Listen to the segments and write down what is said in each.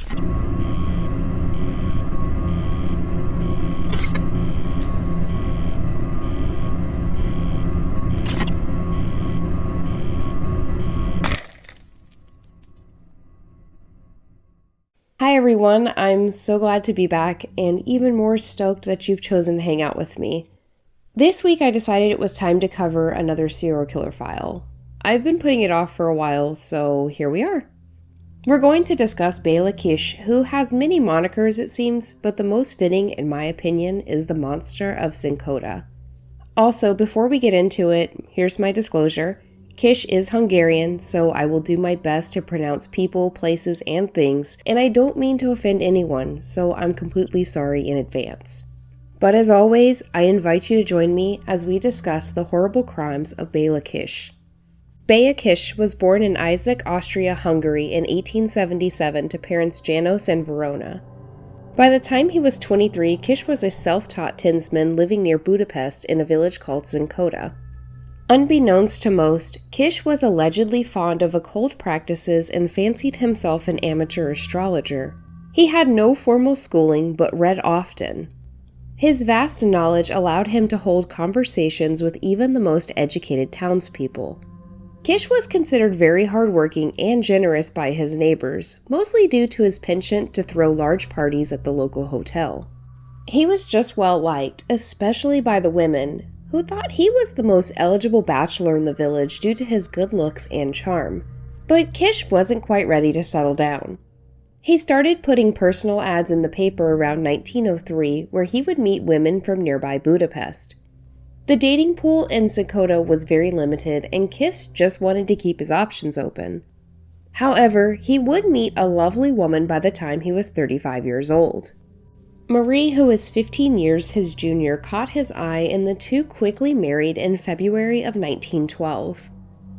Hi everyone, I'm so glad to be back and even more stoked that you've chosen to hang out with me. This week I decided it was time to cover another serial killer file. I've been putting it off for a while, so here we are. We're going to discuss Bela Kiss, who has many monikers it seems, but the most fitting in my opinion is the monster of Czinkota. Also, before we get into it, here's my disclosure. Kiss is Hungarian, so I will do my best to pronounce people, places, and things, and I don't mean to offend anyone, so I'm completely sorry in advance. But as always, I invite you to join me as we discuss the horrible crimes of Bela Kiss. Bela Kiss was born in Isaac, Austria, Hungary in 1877 to parents Janos and Verona. By the time he was 23, Kiss was a self-taught tinsman living near Budapest in a village called Czinkota. Unbeknownst to most, Kiss was allegedly fond of occult practices and fancied himself an amateur astrologer. He had no formal schooling but read often. His vast knowledge allowed him to hold conversations with even the most educated townspeople. Kiss was considered very hardworking and generous by his neighbors, mostly due to his penchant to throw large parties at the local hotel. He was just well liked, especially by the women, who thought he was the most eligible bachelor in the village due to his good looks and charm. But Kiss wasn't quite ready to settle down. He started putting personal ads in the paper around 1903 where he would meet women from nearby Budapest. The dating pool in Czinkota was very limited and Kiss just wanted to keep his options open. However, he would meet a lovely woman by the time he was 35 years old. Marie, who was 15 years his junior, caught his eye and the two quickly married in February of 1912.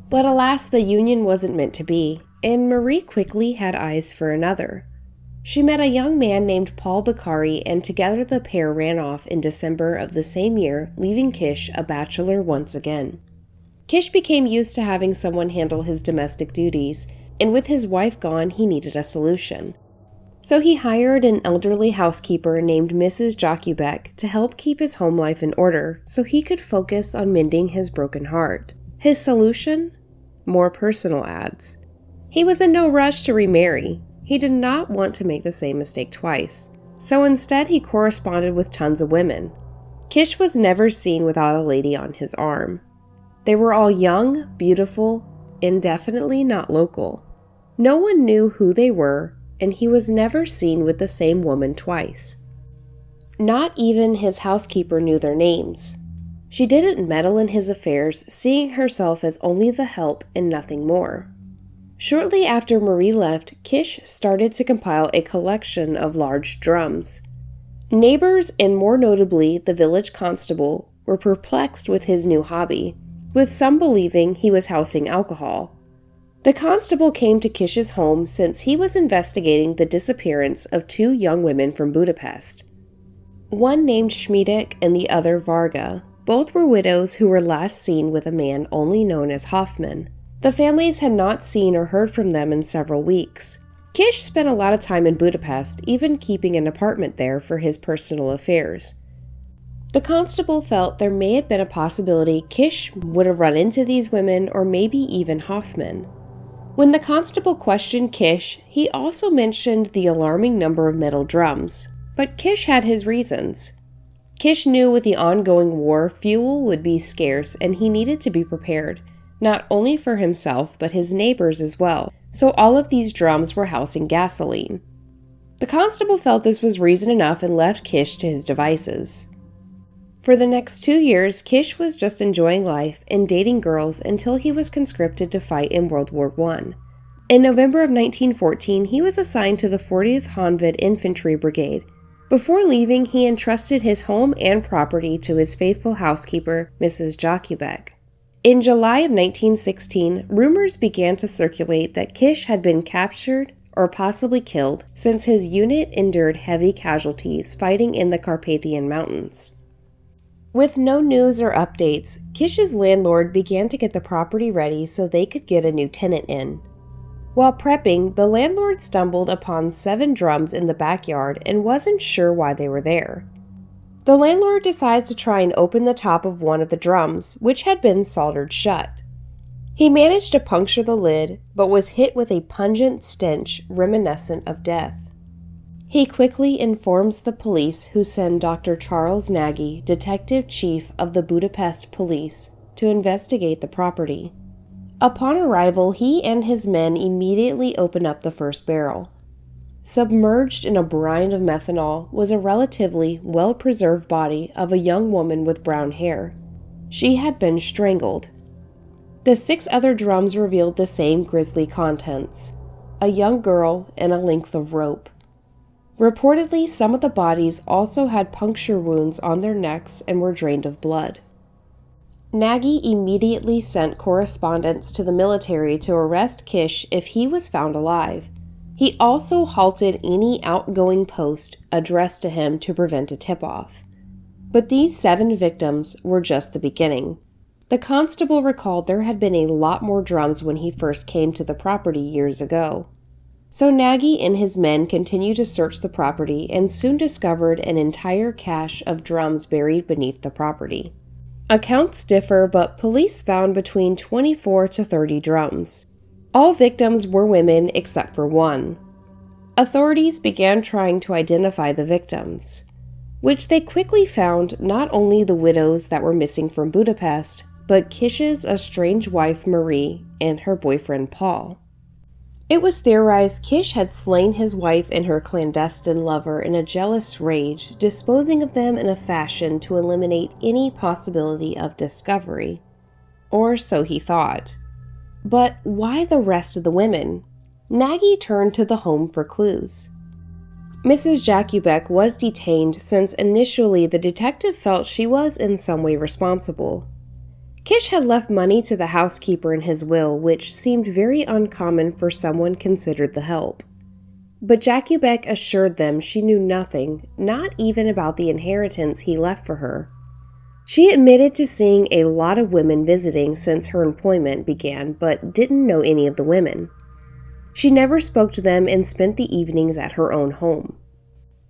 But alas, the union wasn't meant to be, and Marie quickly had eyes for another. She met a young man named Paul Bakari, and together the pair ran off in December of the same year, leaving Kiss a bachelor once again. Kiss became used to having someone handle his domestic duties, and with his wife gone, he needed a solution. So he hired an elderly housekeeper named Mrs. Jakubek to help keep his home life in order so he could focus on mending his broken heart. His solution? More personal ads. He was in no rush to remarry. He did not want to make the same mistake twice. So instead he corresponded with tons of women. Kiss was never seen without a lady on his arm. They were all young, beautiful, and definitely not local. No one knew who they were, and he was never seen with the same woman twice. Not even his housekeeper knew their names. She didn't meddle in his affairs, seeing herself as only the help and nothing more. Shortly after Marie left, Kiss started to compile a collection of large drums. Neighbors, and more notably the village constable, were perplexed with his new hobby, with some believing he was housing alcohol. The constable came to Kiss's home since he was investigating the disappearance of two young women from Budapest. One named Schmidek and the other Varga. Both were widows who were last seen with a man only known as Hoffman. The families had not seen or heard from them in several weeks. Kiss spent a lot of time in Budapest, even keeping an apartment there for his personal affairs. The constable felt there may have been a possibility Kiss would have run into these women or maybe even Hoffman. When the constable questioned Kiss, he also mentioned the alarming number of metal drums, but Kiss had his reasons. Kiss knew with the ongoing war, fuel would be scarce and he needed to be prepared, not only for himself but his neighbors as well, so all of these drums were housing gasoline. The constable felt this was reason enough and left Kiss to his devices. For the next 2 years, Kiss was just enjoying life and dating girls until he was conscripted to fight in World War I. In November of 1914, he was assigned to the 40th Honved Infantry Brigade. Before leaving, he entrusted his home and property to his faithful housekeeper, Mrs. Jakubek. In July of 1916, rumors began to circulate that Kiss had been captured or possibly killed since his unit endured heavy casualties fighting in the Carpathian Mountains. With no news or updates, Kiss's landlord began to get the property ready so they could get a new tenant in. While prepping, the landlord stumbled upon 7 drums in the backyard and wasn't sure why they were there. The landlord decides to try and open the top of one of the drums, which had been soldered shut. He managed to puncture the lid, but was hit with a pungent stench reminiscent of death. He quickly informs the police, who send Dr. Charles Nagy, detective chief of the Budapest police, to investigate the property. Upon arrival, he and his men immediately open up the first barrel. Submerged in a brine of methanol was a relatively well-preserved body of a young woman with brown hair. She had been strangled. The 6 other drums revealed the same grisly contents: a young girl and a length of rope. Reportedly, some of the bodies also had puncture wounds on their necks and were drained of blood. Nagy immediately sent correspondents to the military to arrest Kish if he was found alive. He also halted any outgoing post addressed to him to prevent a tip-off. But these 7 victims were just the beginning. The constable recalled there had been a lot more drums when he first came to the property years ago. So Nagy and his men continued to search the property and soon discovered an entire cache of drums buried beneath the property. Accounts differ, but police found between 24 to 30 drums. All victims were women except for one. Authorities began trying to identify the victims, which they quickly found not only the widows that were missing from Budapest, but Kish's estranged wife Marie and her boyfriend Paul. It was theorized Kish had slain his wife and her clandestine lover in a jealous rage, disposing of them in a fashion to eliminate any possibility of discovery. Or so he thought. But why the rest of the women? Nagy turned to the home for clues. Mrs. Jakubek was detained since initially the detective felt she was in some way responsible. Kish had left money to the housekeeper in his will, which seemed very uncommon for someone considered the help. But Jakubek assured them she knew nothing, not even about the inheritance he left for her. She admitted to seeing a lot of women visiting since her employment began, but didn't know any of the women. She never spoke to them and spent the evenings at her own home.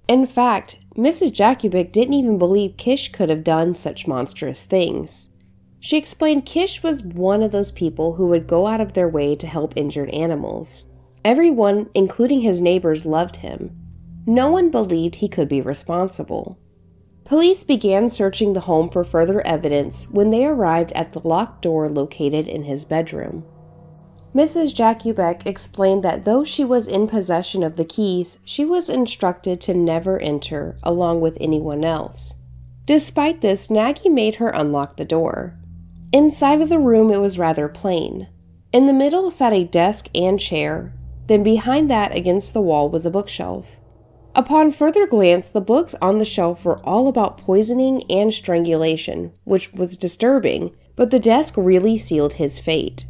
In fact, Mrs. Jakubek didn't even believe Kish could have done such monstrous things. She explained Kish was one of those people who would go out of their way to help injured animals. Everyone, including his neighbors, loved him. No one believed he could be responsible. Police began searching the home for further evidence when they arrived at the locked door located in his bedroom. Mrs. Jakubek explained that though she was in possession of the keys, she was instructed to never enter along with anyone else. Despite this, Nagy made her unlock the door. Inside of the room, it was rather plain. In the middle sat a desk and chair, then behind that against the wall was a bookshelf. Upon further glance, the books on the shelf were all about poisoning and strangulation, which was disturbing, but the desk really sealed his fate.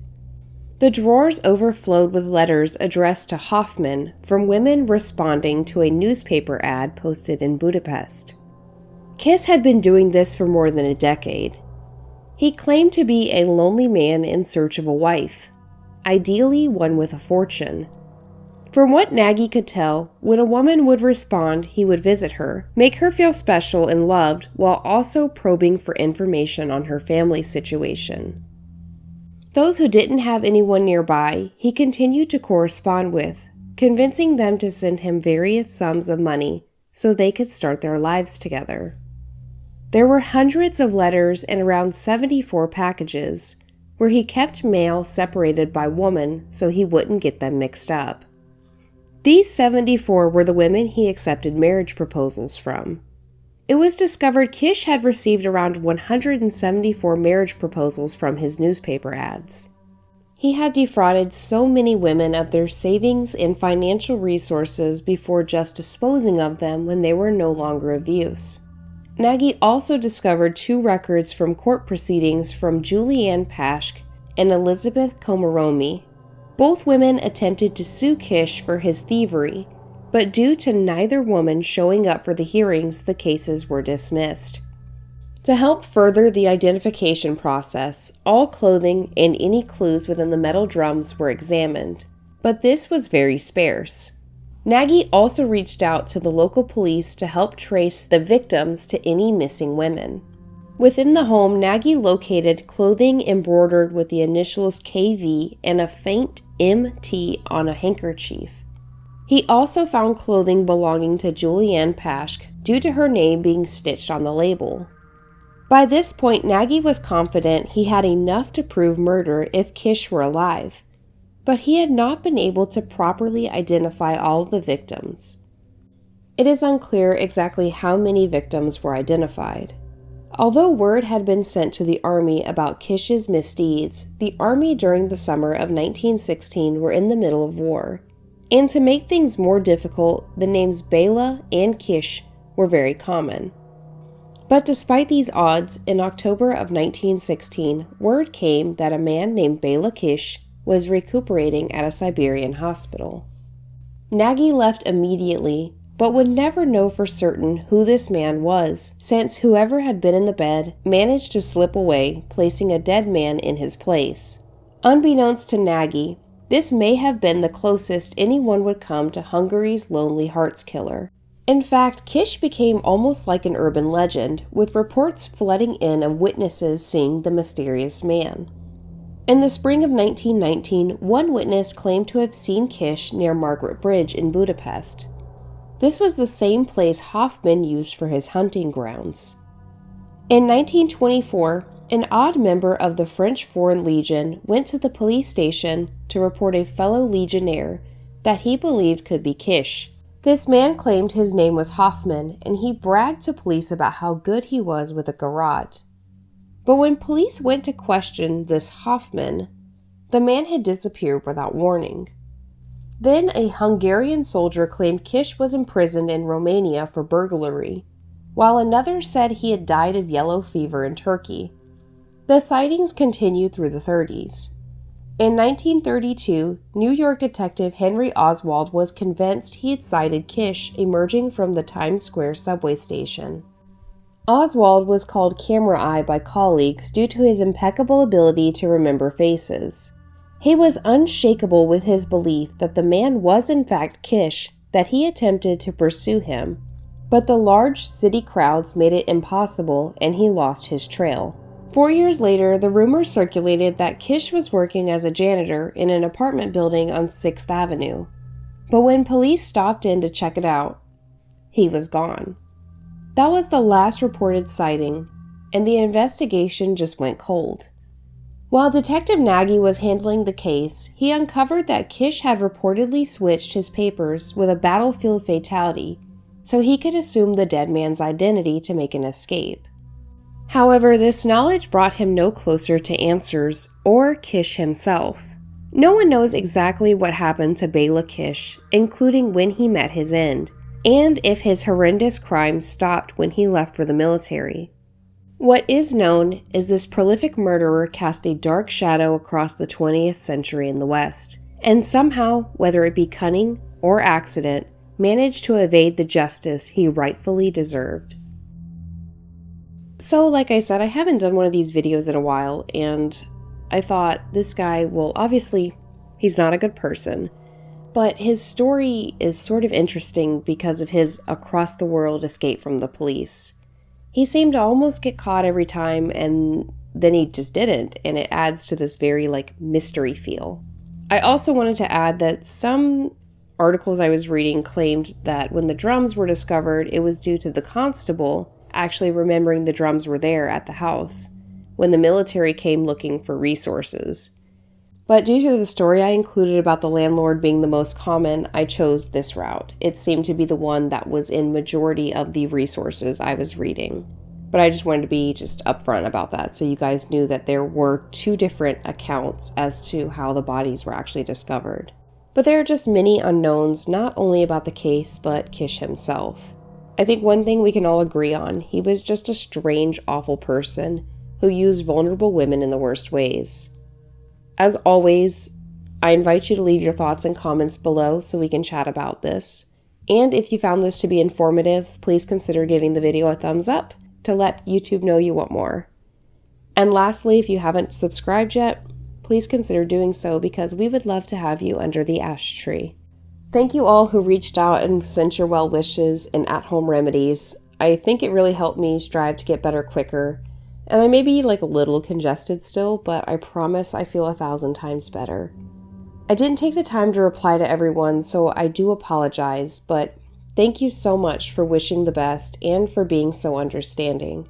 The drawers overflowed with letters addressed to Hoffman from women responding to a newspaper ad posted in Budapest. Kiss had been doing this for more than a decade. He claimed to be a lonely man in search of a wife, ideally one with a fortune. From what Nagy could tell, when a woman would respond, he would visit her, make her feel special and loved, while also probing for information on her family situation. Those who didn't have anyone nearby, he continued to correspond with, convincing them to send him various sums of money so they could start their lives together. There were hundreds of letters and around 74 packages, where he kept mail separated by woman so he wouldn't get them mixed up. These 74 were the women he accepted marriage proposals from. It was discovered Kish had received around 174 marriage proposals from his newspaper ads. He had defrauded so many women of their savings and financial resources before just disposing of them when they were no longer of use. Nagy also discovered 2 records from court proceedings from Julianne Pashk and Elizabeth Komaromi. Both women attempted to sue Kish for his thievery, but due to neither woman showing up for the hearings, the cases were dismissed. To help further the identification process, all clothing and any clues within the metal drums were examined. but this was very sparse. Nagy also reached out to the local police to help trace the victims to any missing women. Within the home, Nagy located clothing embroidered with the initials KV and a faint MT on a handkerchief. He also found clothing belonging to Julianne Paschke due to her name being stitched on the label. By this point, Nagy was confident he had enough to prove murder if Kish were alive, but he had not been able to properly identify all of the victims. It is unclear exactly how many victims were identified. Although word had been sent to the Army about Kish's misdeeds, the Army during the summer of 1916 were in the middle of war, and to make things more difficult, the names Bela and Kish were very common. But despite these odds, in October of 1916, word came that a man named Bela Kiss was recuperating at a Siberian hospital. Nagy left immediately, but would never know for certain who this man was, since whoever had been in the bed managed to slip away, placing a dead man in his place. Unbeknownst to Nagy, this may have been the closest anyone would come to Hungary's Lonely Hearts Killer. In fact, Kish became almost like an urban legend, with reports flooding in of witnesses seeing the mysterious man. In the spring of 1919, one witness claimed to have seen Kish near Margaret Bridge in Budapest. This was the same place Hoffman used for his hunting grounds. In 1924, an odd member of the French Foreign Legion went to the police station to report a fellow legionnaire that he believed could be Kish. This man claimed his name was Hoffman, and he bragged to police about how good he was with a garrote. But when police went to question this Hoffman, the man had disappeared without warning. Then a Hungarian soldier claimed Kish was imprisoned in Romania for burglary, while another said he had died of yellow fever in Turkey. The sightings continued through the 30s. In 1932, New York detective Henry Oswald was convinced he had sighted Kish emerging from the Times Square subway station. Oswald was called Camera Eye by colleagues due to his impeccable ability to remember faces. He was unshakable with his belief that the man was in fact Kish, that he attempted to pursue him, but the large city crowds made it impossible and he lost his trail. 4 years later, the rumor circulated that Kish was working as a janitor in an apartment building on 6th Avenue. But when police stopped in to check it out, he was gone. That was the last reported sighting, and the investigation just went cold. While Detective Nagy was handling the case, he uncovered that Kish had reportedly switched his papers with a battlefield fatality, so he could assume the dead man's identity to make an escape. However, this knowledge brought him no closer to answers or Kish himself. No one knows exactly what happened to Bela Kiss, including when he met his end, and if his horrendous crimes stopped when he left for the military. What is known is this prolific murderer cast a dark shadow across the 20th century in the West, and somehow, whether it be cunning or accident, managed to evade the justice he rightfully deserved. So, like I said, I haven't done one of these videos in a while, and I thought this guy, well, obviously, he's not a good person, but his story is sort of interesting because of his across-the-world escape from the police. He seemed to almost get caught every time, and then he just didn't, and it adds to this very, mystery feel. I also wanted to add that some articles I was reading claimed that when the drums were discovered, it was due to the constable actually remembering the drums were there at the house when the military came looking for resources. But due to the story I included about the landlord being the most common, I chose this route. It seemed to be the one that was in majority of the resources I was reading. But I just wanted to be just upfront about that so you guys knew that there were two different accounts as to how the bodies were actually discovered. But there are just many unknowns, not only about the case, but Kish himself. I think one thing we can all agree on, he was just a strange, awful person who used vulnerable women in the worst ways. As always, I invite you to leave your thoughts and comments below so we can chat about this. And if you found this to be informative, please consider giving the video a thumbs up to let YouTube know you want more. And lastly, if you haven't subscribed yet, please consider doing so because we would love to have you under the ash tree. Thank you all who reached out and sent your well wishes and at-home remedies. I think it really helped me strive to get better quicker. And I may be a little congested still, but I promise I feel 1,000 times better. I didn't take the time to reply to everyone, so I do apologize, but thank you so much for wishing the best and for being so understanding.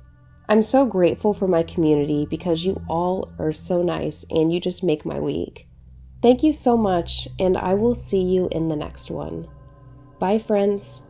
I'm so grateful for my community because you all are so nice and you just make my week. Thank you so much, and I will see you in the next one. Bye, friends.